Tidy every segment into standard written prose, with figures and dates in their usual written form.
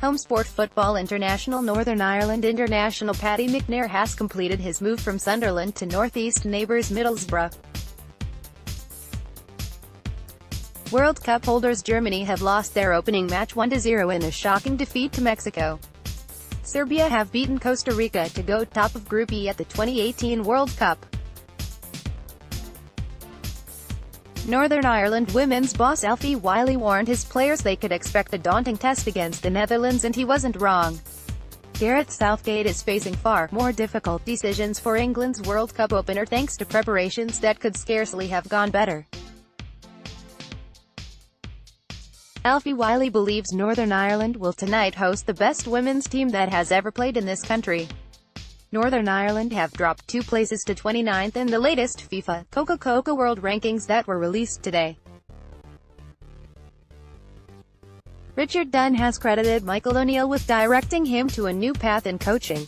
Home Sport Football International Northern Ireland international Paddy McNair has completed his move from Sunderland to North-East neighbours Middlesbrough. World Cup holders Germany have lost their opening match 1-0 in a shocking defeat to Mexico. Serbia have beaten Costa Rica to go top of Group E at the 2018 World Cup. Northern Ireland women's boss Alfie Wylie warned his players they could expect a daunting test against the Netherlands, and he wasn't wrong. Gareth Southgate is facing far more difficult decisions for England's World Cup opener thanks to preparations that could scarcely have gone better. Alfie Wylie believes Northern Ireland will tonight host the best women's team that has ever played in this country. Northern Ireland have dropped 2 places to 29th in the latest FIFA Coca-Cola World Rankings that were released today. Richard Dunne has credited Michael O'Neill with directing him to a new path in coaching.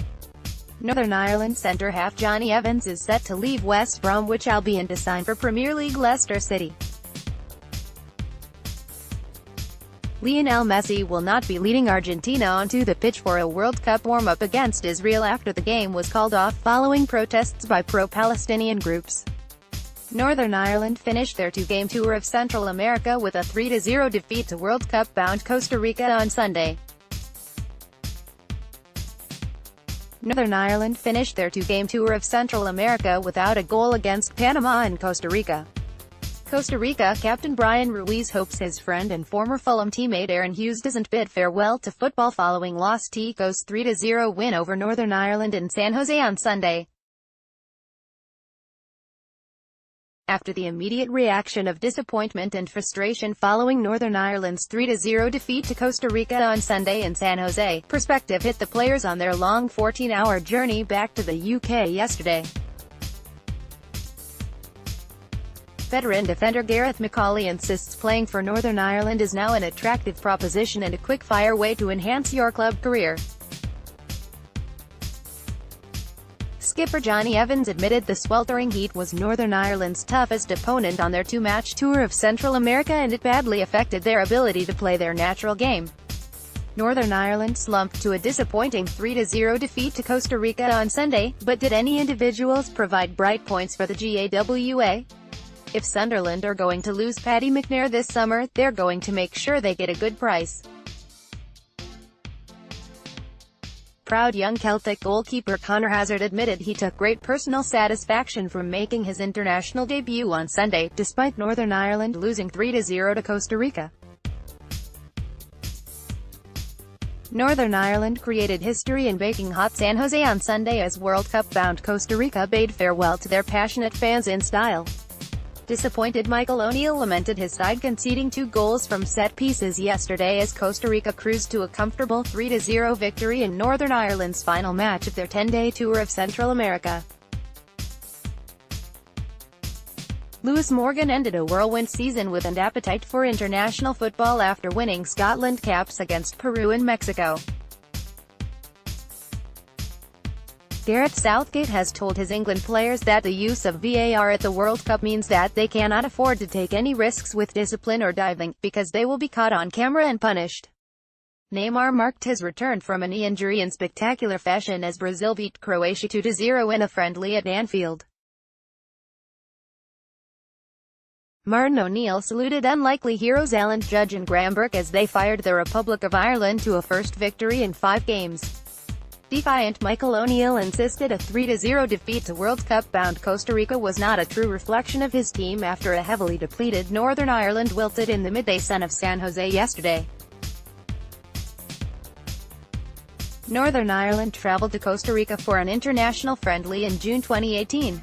Northern Ireland centre-half Jonny Evans is set to leave West Bromwich Albion to sign for Premier League Leicester City. Lionel Messi will not be leading Argentina onto the pitch for a World Cup warm-up against Israel after the game was called off following protests by pro-Palestinian groups. Northern Ireland finished their 2-game tour of Central America with a 3-0 defeat to World Cup-bound Costa Rica on Sunday. Northern Ireland finished their 2-game tour of Central America without a goal against Panama and Costa Rica. Costa Rica captain Brian Ruiz hopes his friend and former Fulham teammate Aaron Hughes doesn't bid farewell to football following Los Ticos' 3-0 win over Northern Ireland in San Jose on Sunday. After the immediate reaction of disappointment and frustration following Northern Ireland's 3-0 defeat to Costa Rica on Sunday in San Jose, perspective hit the players on their long 14-hour journey back to the UK yesterday. Veteran defender Gareth McAuley insists playing for Northern Ireland is now an attractive proposition and a quick-fire way to enhance your club career. Skipper Jonny Evans admitted the sweltering heat was Northern Ireland's toughest opponent on their 2-match tour of Central America, and it badly affected their ability to play their natural game. Northern Ireland slumped to a disappointing 3-0 defeat to Costa Rica on Sunday, but did any individuals provide bright points for the GAWA? If Sunderland are going to lose Paddy McNair this summer, they're going to make sure they get a good price. Proud young Celtic goalkeeper Conor Hazard admitted he took great personal satisfaction from making his international debut on Sunday, despite Northern Ireland losing 3-0 to Costa Rica. Northern Ireland created history in baking hot San Jose on Sunday as World Cup-bound Costa Rica bade farewell to their passionate fans in style. Disappointed Michael O'Neill lamented his side conceding 2 goals from set pieces yesterday as Costa Rica cruised to a comfortable 3-0 victory in Northern Ireland's final match of their 10-day tour of Central America. Lewis Morgan ended a whirlwind season with an appetite for international football after winning Scotland caps against Peru and Mexico. Gareth Southgate has told his England players that the use of VAR at the World Cup means that they cannot afford to take any risks with discipline or diving, because they will be caught on camera and punished. Neymar marked his return from a knee injury in spectacular fashion as Brazil beat Croatia 2-0 in a friendly at Anfield. Martin O'Neill saluted unlikely heroes Alan Judge and Graham Burke as they fired the Republic of Ireland to a first victory in 5 games. Defiant Michael O'Neill insisted a 3-0 defeat to World Cup-bound Costa Rica was not a true reflection of his team after a heavily depleted Northern Ireland wilted in the midday sun of San Jose yesterday. Northern Ireland travelled to Costa Rica for an international friendly in June 2018.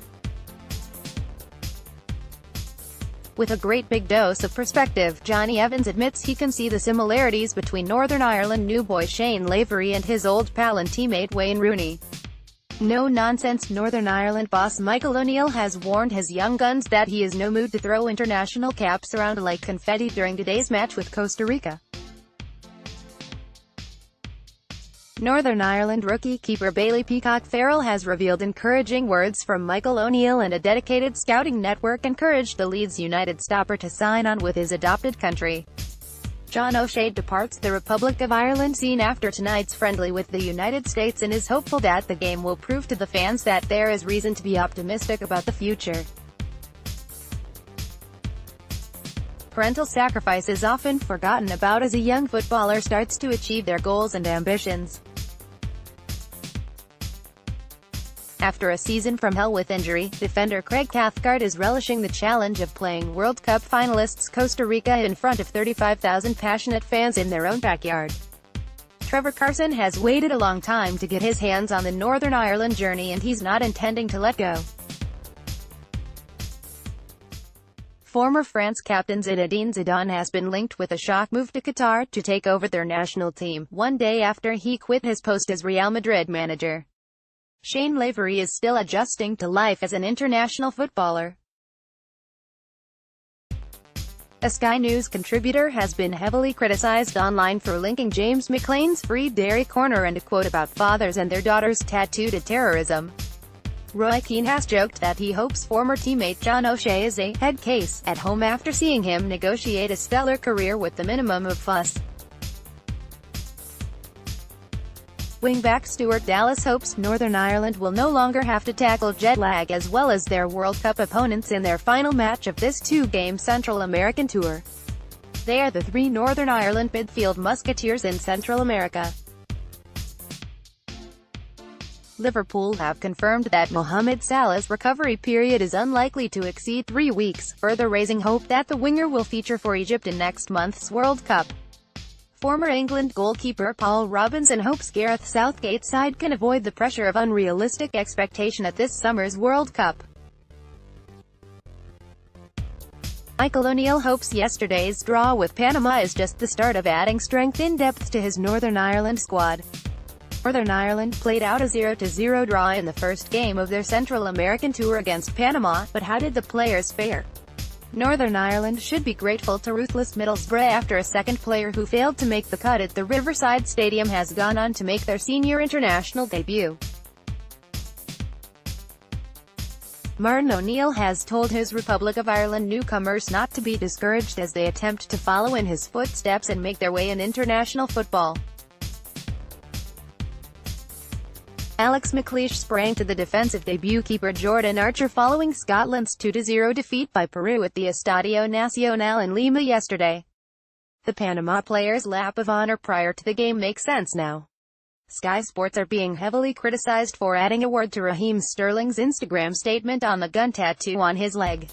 With a great big dose of perspective, Jonny Evans admits he can see the similarities between Northern Ireland new boy Shane Lavery and his old pal and teammate Wayne Rooney. No-nonsense Northern Ireland boss Michael O'Neill has warned his young guns that he is no mood to throw international caps around like confetti during today's match with Costa Rica. Northern Ireland rookie keeper Bailey Peacock Farrell has revealed encouraging words from Michael O'Neill, and a dedicated scouting network encouraged the Leeds United stopper to sign on with his adopted country. John O'Shea departs the Republic of Ireland scene after tonight's friendly with the United States and is hopeful that the game will prove to the fans that there is reason to be optimistic about the future. Parental sacrifice is often forgotten about as a young footballer starts to achieve their goals and ambitions. After a season from hell with injury, defender Craig Cathcart is relishing the challenge of playing World Cup finalists Costa Rica in front of 35,000 passionate fans in their own backyard. Trevor Carson has waited a long time to get his hands on the Northern Ireland journey and he's not intending to let go. Former France captain Zinedine Zidane has been linked with a shock move to Qatar to take over their national team, one day after he quit his post as Real Madrid manager. Shane Lavery is still adjusting to life as an international footballer. A Sky News contributor has been heavily criticized online for linking James McLean's Free Dairy Corner and a quote about fathers and their daughters tattoo to terrorism. Roy Keane has joked that he hopes former teammate John O'Shea is a head case at home after seeing him negotiate a stellar career with the minimum of fuss. Wingback Stuart Dallas hopes Northern Ireland will no longer have to tackle jet lag as well as their World Cup opponents in their final match of this two-game Central American tour. They are the three Northern Ireland midfield musketeers in Central America. Liverpool have confirmed that Mohamed Salah's recovery period is unlikely to exceed 3 weeks, further raising hope that the winger will feature for Egypt in next month's World Cup. Former England goalkeeper Paul Robinson hopes Gareth Southgate's side can avoid the pressure of unrealistic expectation at this summer's World Cup. Michael O'Neill hopes yesterday's draw with Panama is just the start of adding strength in depth to his Northern Ireland squad. Northern Ireland played out a 0-0 draw in the first game of their Central American tour against Panama, but how did the players fare? Northern Ireland should be grateful to ruthless Middlesbrough after a second player who failed to make the cut at the Riverside Stadium has gone on to make their senior international debut. Martin O'Neill has told his Republic of Ireland newcomers not to be discouraged as they attempt to follow in his footsteps and make their way in international football. Alex McLeish sprang to the defense of debut keeper Jordan Archer following Scotland's 2-0 defeat by Peru at the Estadio Nacional in Lima yesterday. The Panama players' lap of honor prior to the game makes sense now. Sky Sports are being heavily criticized for adding a word to Raheem Sterling's Instagram statement on the gun tattoo on his leg.